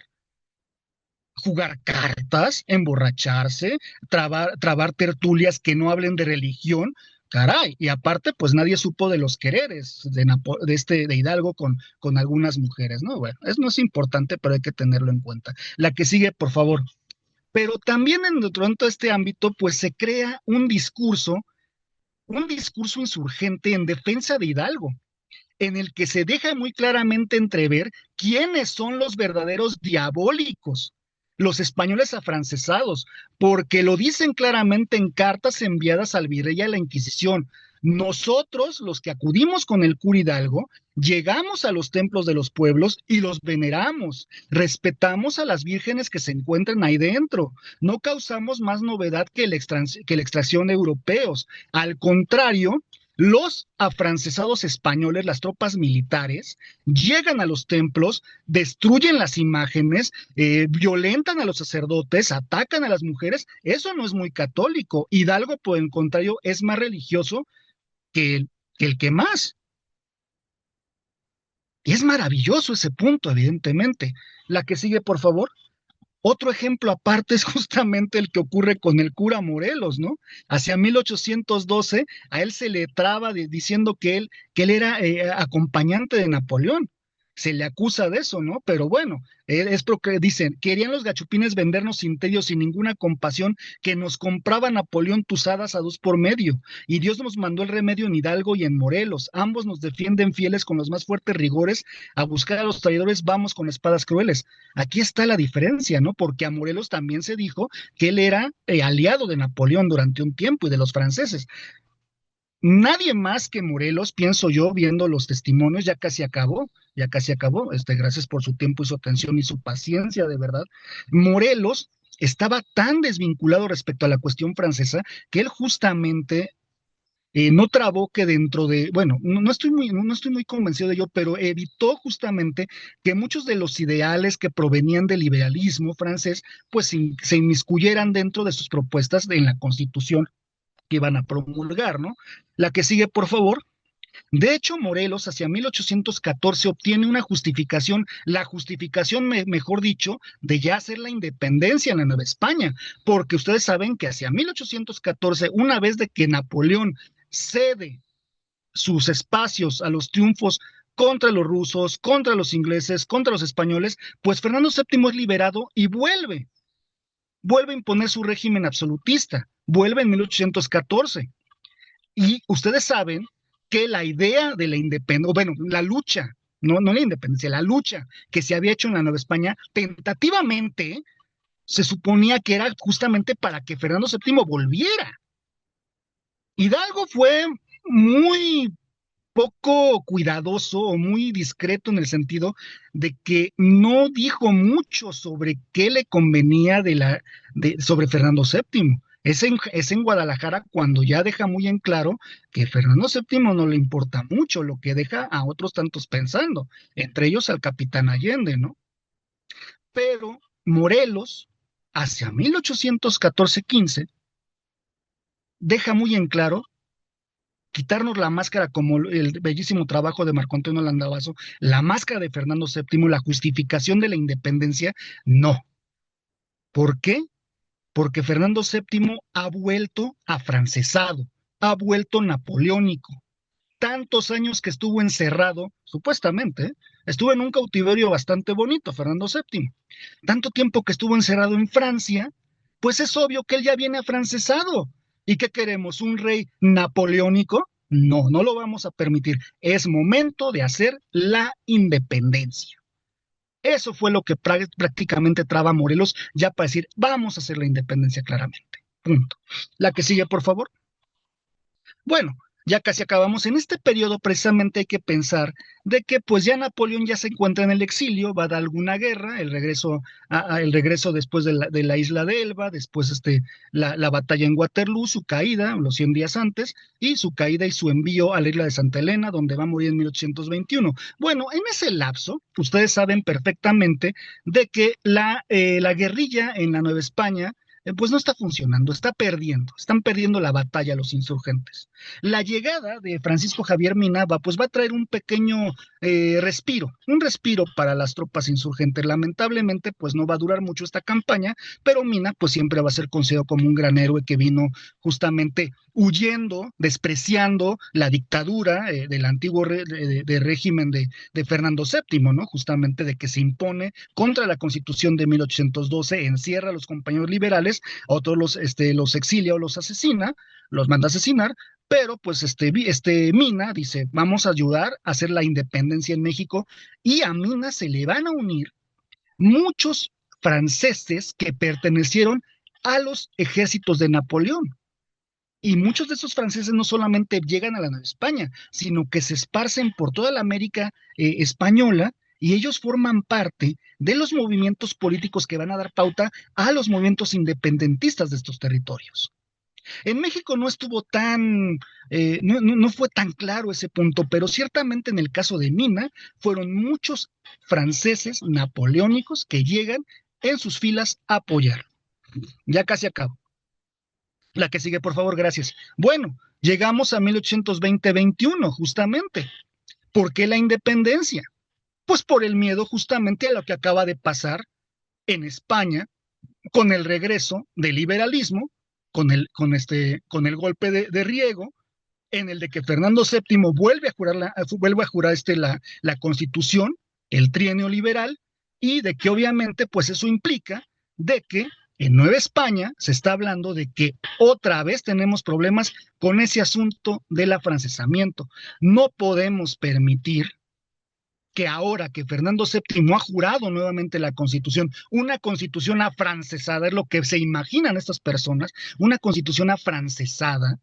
Speaker 2: Jugar cartas, emborracharse, trabar tertulias que no hablen de religión, caray, y aparte, pues nadie supo de los quereres de Hidalgo con algunas mujeres, ¿no? Bueno, eso no es importante, pero hay que tenerlo en cuenta. La que sigue, por favor. Pero también dentro de todo este ámbito, pues se crea un discurso insurgente en defensa de Hidalgo, en el que se deja muy claramente entrever quiénes son los verdaderos diabólicos, los españoles afrancesados, porque lo dicen claramente en cartas enviadas al virrey y a la Inquisición. Nosotros, los que acudimos con el cura Hidalgo, llegamos a los templos de los pueblos y los veneramos, respetamos a las vírgenes que se encuentran ahí dentro, no causamos más novedad que la extracción de europeos. Al contrario, los afrancesados españoles, las tropas militares, llegan a los templos, destruyen las imágenes, violentan a los sacerdotes, atacan a las mujeres. Eso no es muy católico. Hidalgo, por el contrario, es más religioso que el que más. Y es maravilloso ese punto, evidentemente. La que sigue, por favor. Otro ejemplo aparte es justamente el que ocurre con el cura Morelos, ¿no? Hacia 1812 a él se le traba diciendo que él era acompañante de Napoleón. Se le acusa de eso, ¿no? Pero bueno, es porque dicen, querían los gachupines vendernos sin tedio, sin ninguna compasión, que nos compraba Napoleón tusadas a dos por medio. Y Dios nos mandó el remedio en Hidalgo y en Morelos. Ambos nos defienden fieles con los más fuertes rigores. A buscar a los traidores vamos con espadas crueles. Aquí está la diferencia, ¿no? Porque a Morelos también se dijo que él era aliado de Napoleón durante un tiempo y de los franceses. Nadie más que Morelos, pienso yo, viendo los testimonios, ya casi acabó, gracias por su tiempo y su atención y su paciencia, de verdad. Morelos estaba tan desvinculado respecto a la cuestión francesa que él justamente no trabó que dentro de, bueno, no estoy muy convencido de ello, pero evitó justamente que muchos de los ideales que provenían del liberalismo francés, pues se inmiscuyeran dentro de sus propuestas en la Constitución que iban a promulgar, ¿no? La que sigue, por favor. De hecho, Morelos hacia 1814 obtiene una justificación, la justificación, mejor dicho, de ya hacer la independencia en la Nueva España, porque ustedes saben que hacia 1814, una vez de que Napoleón cede sus espacios a los triunfos contra los rusos, contra los ingleses, contra los españoles, pues Fernando VII es liberado y vuelve a imponer su régimen absolutista, vuelve en 1814. Y ustedes saben que la idea de la independencia, bueno, la lucha, no la independencia, la lucha que se había hecho en la Nueva España, tentativamente se suponía que era justamente para que Fernando VII volviera. Hidalgo fue muy poco cuidadoso o muy discreto en el sentido de que no dijo mucho sobre qué le convenía sobre Fernando VII. Es en Guadalajara cuando ya deja muy en claro que Fernando VII no le importa mucho, lo que deja a otros tantos pensando, entre ellos al capitán Allende, ¿no? Pero Morelos, hacia 1814-15, deja muy en claro quitarnos la máscara como el bellísimo trabajo de Marco Antonio Landavazo, la máscara de Fernando VII, la justificación de la independencia, no. ¿Por qué? Porque Fernando VII ha vuelto afrancesado, ha vuelto napoleónico. Tantos años que estuvo encerrado, supuestamente, estuvo en un cautiverio bastante bonito, Fernando VII. Tanto tiempo que estuvo encerrado en Francia, pues es obvio que él ya viene afrancesado. ¿Y qué queremos? ¿Un rey napoleónico? No, no lo vamos a permitir. Es momento de hacer la independencia. Eso fue lo que prácticamente traba Morelos ya para decir, vamos a hacer la independencia claramente. Punto. La que sigue, por favor. Bueno, ya casi acabamos. En este periodo precisamente hay que pensar de que pues ya Napoleón ya se encuentra en el exilio, va a dar alguna guerra, el regreso después de la isla de Elba, después la batalla en Waterloo, su caída los 100 días antes, y su caída y su envío a la isla de Santa Elena, donde va a morir en 1821. Bueno, en ese lapso, ustedes saben perfectamente de que la guerrilla en la Nueva España pues no está funcionando, están perdiendo la batalla los insurgentes. La llegada de Francisco Javier Mina pues va a traer un pequeño un respiro para las tropas insurgentes. Lamentablemente, pues no va a durar mucho esta campaña, pero Mina pues siempre va a ser considerado como un gran héroe que vino justamente huyendo, despreciando la dictadura del antiguo régimen de Fernando VII, ¿no? Justamente de que se impone contra la Constitución de 1812, encierra a los compañeros liberales, a otros los exilia o los asesina, los manda a asesinar, pero pues Mina dice, vamos a ayudar a hacer la independencia en México, y a Mina se le van a unir muchos franceses que pertenecieron a los ejércitos de Napoleón. Y muchos de esos franceses no solamente llegan a la Nueva España, sino que se esparcen por toda la América española, y ellos forman parte de los movimientos políticos que van a dar pauta a los movimientos independentistas de estos territorios. En México no estuvo no fue tan claro ese punto, pero ciertamente en el caso de Mina fueron muchos franceses napoleónicos que llegan en sus filas a apoyar. Ya casi acabo. La que sigue, por favor, gracias. Bueno, llegamos a 1820-21, justamente. ¿Por qué la independencia? Pues por el miedo justamente a lo que acaba de pasar en España con el regreso del liberalismo, con el golpe de Riego, en el de que Fernando VII vuelve a jurar la Constitución, el trienio liberal, y de que obviamente pues eso implica de que en Nueva España se está hablando de que otra vez tenemos problemas con ese asunto del afrancesamiento. No podemos permitir que ahora que Fernando VII ha jurado nuevamente la Constitución, una Constitución afrancesada, es lo que se imaginan estas personas, una Constitución afrancesada,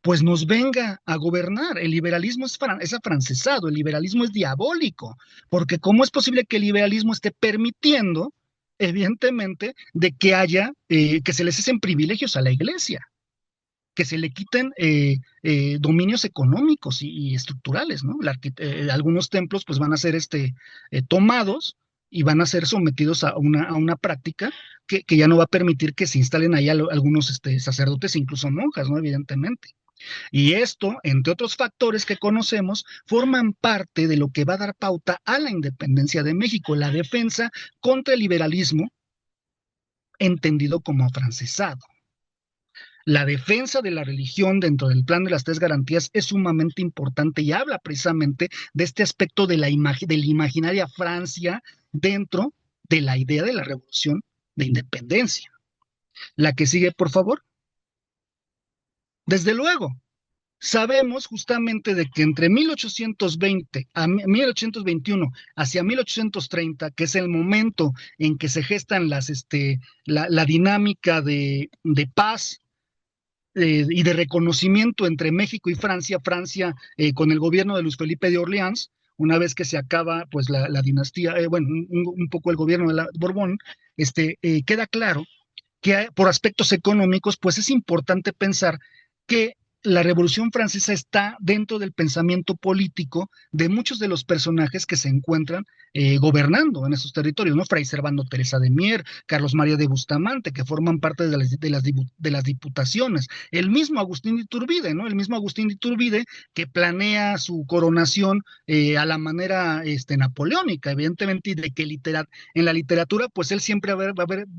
Speaker 2: pues nos venga a gobernar. El liberalismo es afrancesado, el liberalismo es diabólico, porque ¿cómo es posible que el liberalismo esté permitiendo, evidentemente, de que que se les hacen privilegios a la iglesia, que se le quiten dominios económicos y estructurales, ¿no? Algunos templos pues van a ser tomados y van a ser sometidos a una práctica que ya no va a permitir que se instalen ahí algunos sacerdotes, incluso monjas, ¿no? Evidentemente. Y esto, entre otros factores que conocemos, forman parte de lo que va a dar pauta a la independencia de México, la defensa contra el liberalismo entendido como afrancesado. La defensa de la religión dentro del plan de las tres garantías es sumamente importante y habla precisamente de este aspecto de la imaginaria Francia dentro de la idea de la revolución de independencia. La que sigue, por favor. Desde luego, sabemos justamente de que entre 1820 a 1821 hacia 1830, que es el momento en que se gestan la dinámica de paz y de reconocimiento entre México y Francia, con el gobierno de Luis Felipe de Orleans, una vez que se acaba pues la dinastía, bueno, un poco el gobierno de Borbón, queda claro que por aspectos económicos, pues es importante pensar que la Revolución Francesa está dentro del pensamiento político de muchos de los personajes que se encuentran gobernando en esos territorios, ¿no? Fray Servando Teresa de Mier, Carlos María de Bustamante, que forman parte de las diputaciones, el mismo Agustín de Iturbide, ¿no? El mismo Agustín de Iturbide que planea su coronación a la manera napoleónica, evidentemente, y de que en la literatura, pues él siempre va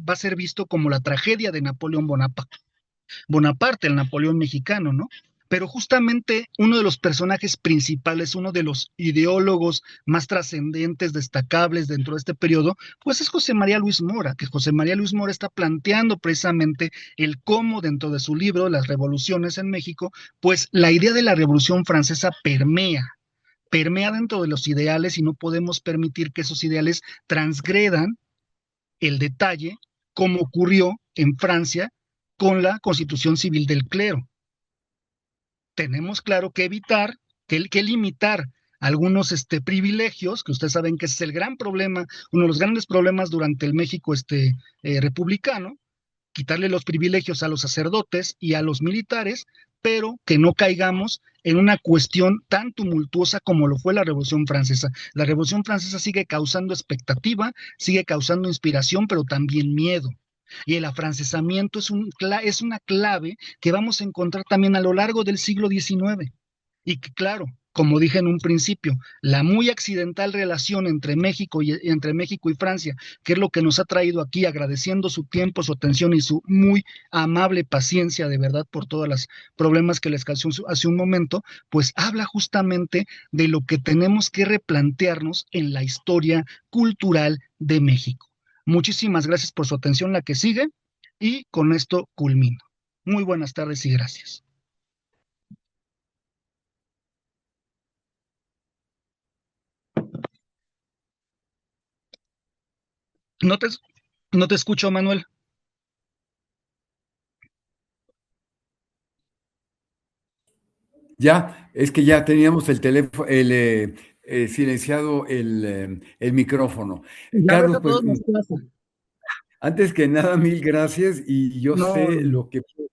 Speaker 2: a ser visto como la tragedia de Napoleón Bonaparte, el Napoleón mexicano, ¿no? Pero justamente uno de los personajes principales, uno de los ideólogos más trascendentes, destacables dentro de este periodo, pues es José María Luis Mora, que José María Luis Mora está planteando precisamente el cómo dentro de su libro, Las Revoluciones en México, pues la idea de la Revolución Francesa permea dentro de los ideales y no podemos permitir que esos ideales transgredan el detalle, como ocurrió en Francia con la constitución civil del clero. Tenemos claro que evitar, que limitar algunos privilegios, que ustedes saben que ese es el gran problema, uno de los grandes problemas durante el México republicano, quitarle los privilegios a los sacerdotes y a los militares, pero que no caigamos en una cuestión tan tumultuosa como lo fue la Revolución Francesa. La Revolución Francesa sigue causando expectativa, sigue causando inspiración, pero también miedo. Y el afrancesamiento es una clave que vamos a encontrar también a lo largo del siglo XIX. Y que, claro, como dije en un principio, la muy accidental relación entre México y Francia, que es lo que nos ha traído aquí, agradeciendo su tiempo, su atención y su muy amable paciencia, de verdad, por todos los problemas que les causó hace un momento, pues habla justamente de lo que tenemos que replantearnos en la historia cultural de México. Muchísimas gracias por su atención, la que sigue, y con esto culmino. Muy buenas tardes y gracias. No te, no te escucho, Manuel.
Speaker 1: Ya, es que ya teníamos el teléfono, silenciado el micrófono.
Speaker 2: Ya ves,
Speaker 1: Carlos,
Speaker 2: a
Speaker 1: pues
Speaker 2: todos nos pasa.
Speaker 1: antes que nada, mil gracias y yo
Speaker 2: No,
Speaker 1: sé
Speaker 2: no, no,
Speaker 1: lo que fue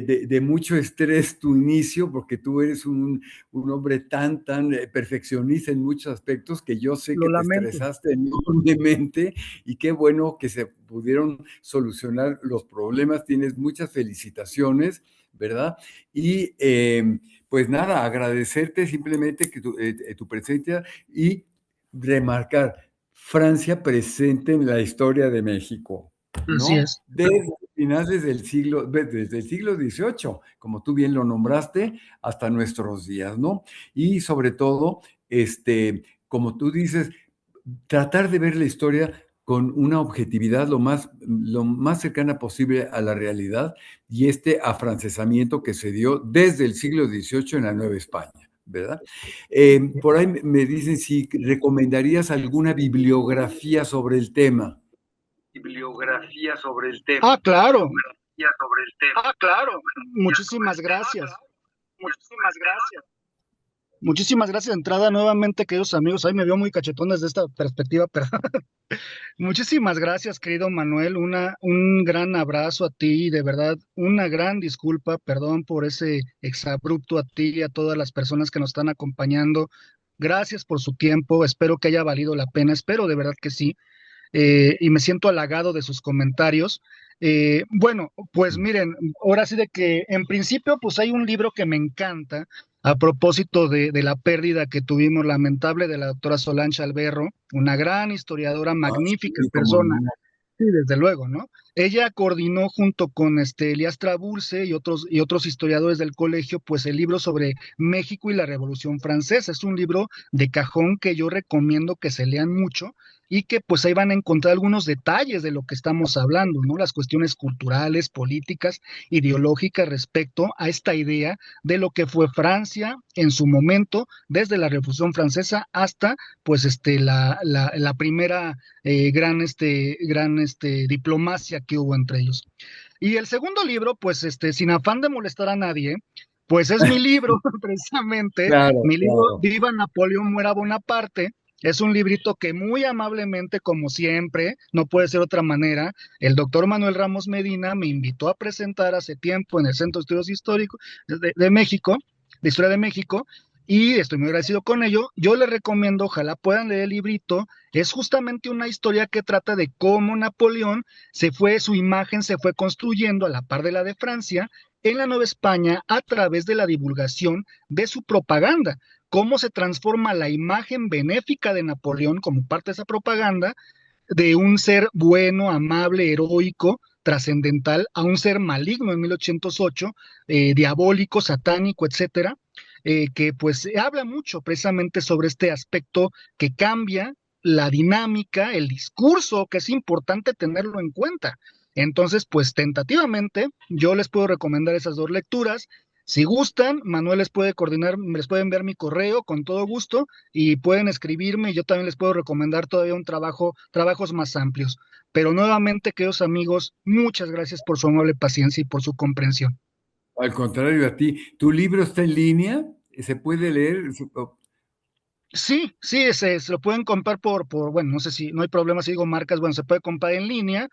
Speaker 1: de mucho estrés tu inicio, porque tú eres un hombre tan perfeccionista en muchos aspectos que yo sé
Speaker 2: lo
Speaker 1: que te
Speaker 2: lamento.
Speaker 1: estresaste enormemente y qué bueno que se pudieron solucionar los problemas. Tienes muchas felicitaciones, ¿verdad? Y pues nada, agradecerte simplemente que tu presencia y remarcar Francia presente en la historia de México,
Speaker 2: Así
Speaker 1: ¿no?
Speaker 2: es.
Speaker 1: Desde finales desde el siglo XVIII, como tú bien lo nombraste, hasta nuestros días, ¿no? Y sobre todo, como tú dices, tratar de ver la historia con una objetividad lo más cercana posible a la realidad y este afrancesamiento que se dio desde el siglo XVIII en la Nueva España, ¿verdad? Por ahí me dicen si recomendarías alguna bibliografía sobre el tema. Bibliografía sobre el tema.
Speaker 2: Ah, claro.
Speaker 1: Bibliografía sobre el tema.
Speaker 2: Ah, claro. Muchísimas gracias.
Speaker 1: Muchísimas gracias.
Speaker 2: Muchísimas gracias de entrada nuevamente, queridos amigos. Ahí me veo muy cachetón desde esta perspectiva, pero muchísimas gracias, querido Manuel. Un gran abrazo a ti, de verdad, una gran disculpa, perdón por ese exabrupto a ti y a todas las personas que nos están acompañando. Gracias por su tiempo, espero que haya valido la pena, espero de verdad que sí. y me siento halagado de sus comentarios. Bueno, pues miren, ahora sí de que en principio pues hay un libro que me encanta a propósito de la pérdida que tuvimos lamentable de la doctora Solange Alberro, una gran historiadora,
Speaker 1: Ah,
Speaker 2: magnífica
Speaker 1: sí, cómo
Speaker 2: persona.
Speaker 1: no.
Speaker 2: Sí, desde luego, ¿no? Ella coordinó junto con Elías Trabulce y otros historiadores del colegio, pues el libro sobre México y la Revolución Francesa. Es un libro de cajón que yo recomiendo que se lean mucho y que pues ahí van a encontrar algunos detalles de lo que estamos hablando, ¿no? Las cuestiones culturales, políticas, ideológicas respecto a esta idea de lo que fue Francia en su momento, desde la Revolución Francesa hasta pues la primera diplomacia que hubo entre ellos. Y el segundo libro, pues sin afán de molestar a nadie, pues es mi libro, precisamente,
Speaker 1: Claro,
Speaker 2: mi libro
Speaker 1: claro.
Speaker 2: Viva Napoleón, muera Bonaparte. Es un librito que muy amablemente, como siempre, no puede ser otra manera, el doctor Manuel Ramos Medina me invitó a presentar hace tiempo en el Centro de Estudios Históricos de México, de Historia de México, y estoy muy agradecido con ello. Yo les recomiendo, ojalá puedan leer el librito. Es justamente una historia que trata de cómo Napoleón su imagen se fue construyendo a la par de la de Francia en la Nueva España a través de la divulgación de su propaganda. Cómo se transforma la imagen benéfica de Napoleón como parte de esa propaganda de un ser bueno, amable, heroico, trascendental, a un ser maligno en 1808, diabólico, satánico, etcétera, que pues habla mucho precisamente sobre este aspecto que cambia la dinámica, el discurso, que es importante tenerlo en cuenta. Entonces, pues tentativamente, yo les puedo recomendar esas dos lecturas. Si gustan, Manuel les puede coordinar, les puede enviar mi correo con todo gusto y pueden escribirme y yo también les puedo recomendar todavía trabajos más amplios. Pero nuevamente, queridos amigos, muchas gracias por su amable paciencia y por su comprensión.
Speaker 1: Al contrario a ti. ¿Tu libro está en línea? ¿Se puede leer?
Speaker 2: Sí, sí, se lo pueden comprar bueno, no sé si no hay problema si digo marcas, bueno, se puede comprar en línea.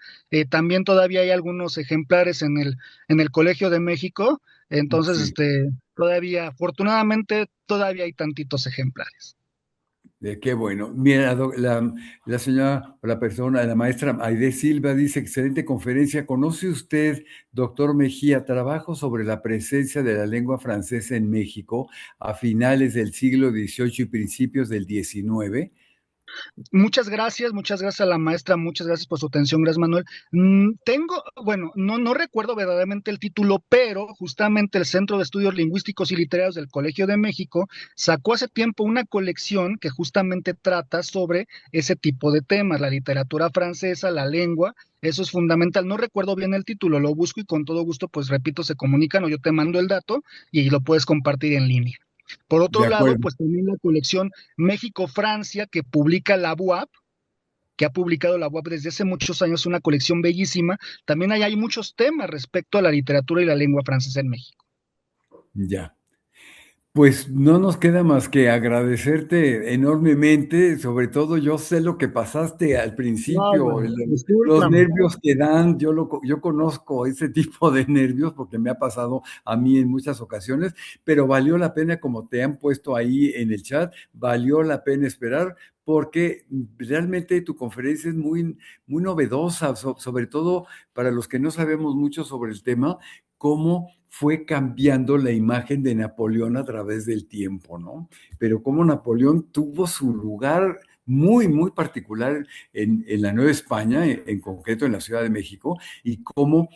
Speaker 2: También todavía hay algunos ejemplares en el Colegio de México, entonces,
Speaker 1: Sí.
Speaker 2: todavía, afortunadamente, todavía hay tantitos ejemplares.
Speaker 1: Qué bueno. Mira, la señora, o la persona, la maestra Aide Silva dice, excelente conferencia. ¿Conoce usted, doctor Mejía, trabajo sobre la presencia de la lengua francesa en México a finales del siglo XVIII y principios del XIX?
Speaker 2: Muchas gracias a la maestra, muchas gracias por su atención, gracias Manuel. Bueno, no recuerdo verdaderamente el título, pero justamente el Centro de Estudios Lingüísticos y Literarios del Colegio de México sacó hace tiempo una colección que justamente trata sobre ese tipo de temas, la literatura francesa, la lengua, eso es fundamental. No recuerdo bien el título, lo busco y con todo gusto, pues repito, se comunican o yo te mando el dato y lo puedes compartir en línea. Por otro
Speaker 1: De
Speaker 2: lado,
Speaker 1: acuerdo.
Speaker 2: pues también la colección México-Francia que publica la UAP, que ha publicado la UAP desde hace muchos años, una colección bellísima. También ahí hay muchos temas respecto a la literatura y la lengua francesa en México.
Speaker 1: Ya. Pues no nos queda más que agradecerte enormemente, sobre todo yo sé lo que pasaste al principio,
Speaker 2: Bárbaro,
Speaker 1: los
Speaker 2: discúlpame.
Speaker 1: nervios que dan, yo conozco ese tipo de nervios porque me ha pasado a mí en muchas ocasiones, pero valió la pena, como te han puesto ahí en el chat, valió la pena esperar porque realmente tu conferencia es muy novedosa, sobre todo para los que no sabemos mucho sobre el tema, cómo fue cambiando la imagen de Napoleón a través del tiempo, ¿no? Pero cómo Napoleón tuvo su lugar muy particular en la Nueva España, en concreto en la Ciudad de México, y cómo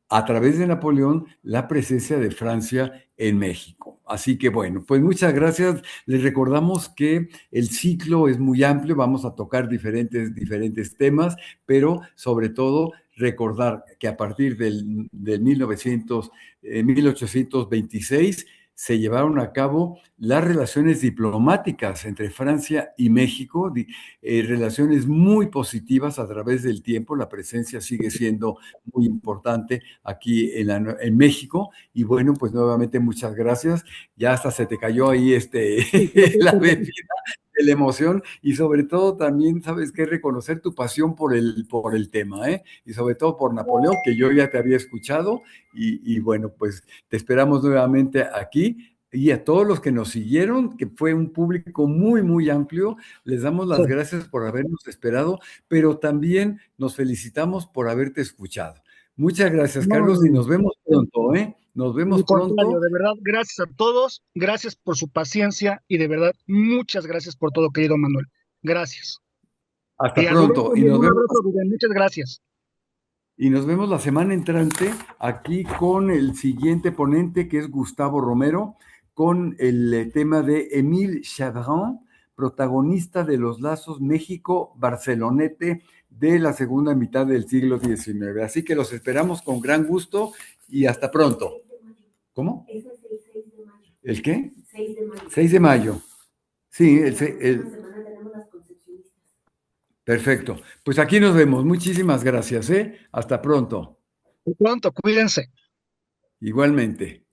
Speaker 1: a través de Napoleón la presencia de Francia en México. Así que bueno, pues muchas gracias. Les recordamos que el ciclo es muy amplio, vamos a tocar diferentes temas, pero sobre todo recordar que a partir del 1826 se llevaron a cabo las relaciones diplomáticas entre Francia y México, relaciones muy positivas a través del tiempo. La presencia sigue siendo muy importante aquí en México. Y bueno, pues nuevamente muchas gracias. Ya hasta se te cayó ahí la bebida de la emoción y sobre todo también, ¿sabes qué? Reconocer tu pasión por el tema, ¿eh? Y sobre todo por Napoleón, que yo ya te había escuchado y bueno, pues te esperamos nuevamente aquí y a todos los que nos siguieron, que fue un público muy, muy amplio. Les damos las
Speaker 2: Sí.
Speaker 1: gracias por habernos esperado, pero también nos felicitamos por haberte escuchado. Muchas gracias,
Speaker 2: No,
Speaker 1: Carlos,
Speaker 2: no,
Speaker 1: y
Speaker 2: no.
Speaker 1: nos vemos pronto, ¿eh? Nos vemos
Speaker 2: Al contrario,
Speaker 1: pronto.
Speaker 2: de verdad, gracias a todos, gracias por su paciencia y de verdad, muchas gracias por todo, querido Manuel. Gracias.
Speaker 1: Hasta
Speaker 2: Y a Rubén
Speaker 1: pronto.
Speaker 2: también, un abrazo, Rubén, muchas gracias.
Speaker 1: Y nos vemos la semana entrante aquí con el siguiente ponente, que es Gustavo Romero, con el tema de Émile Chavrin, protagonista de los lazos México-Barcelonete de la segunda mitad del siglo XIX. Así que los esperamos con gran gusto y hasta pronto. ¿Cómo? ¿El qué? 6 de mayo. 6 de mayo. Sí, perfecto. Pues aquí nos vemos. Muchísimas gracias, ¿eh? Hasta pronto.
Speaker 2: Pronto, cuídense.
Speaker 1: Igualmente.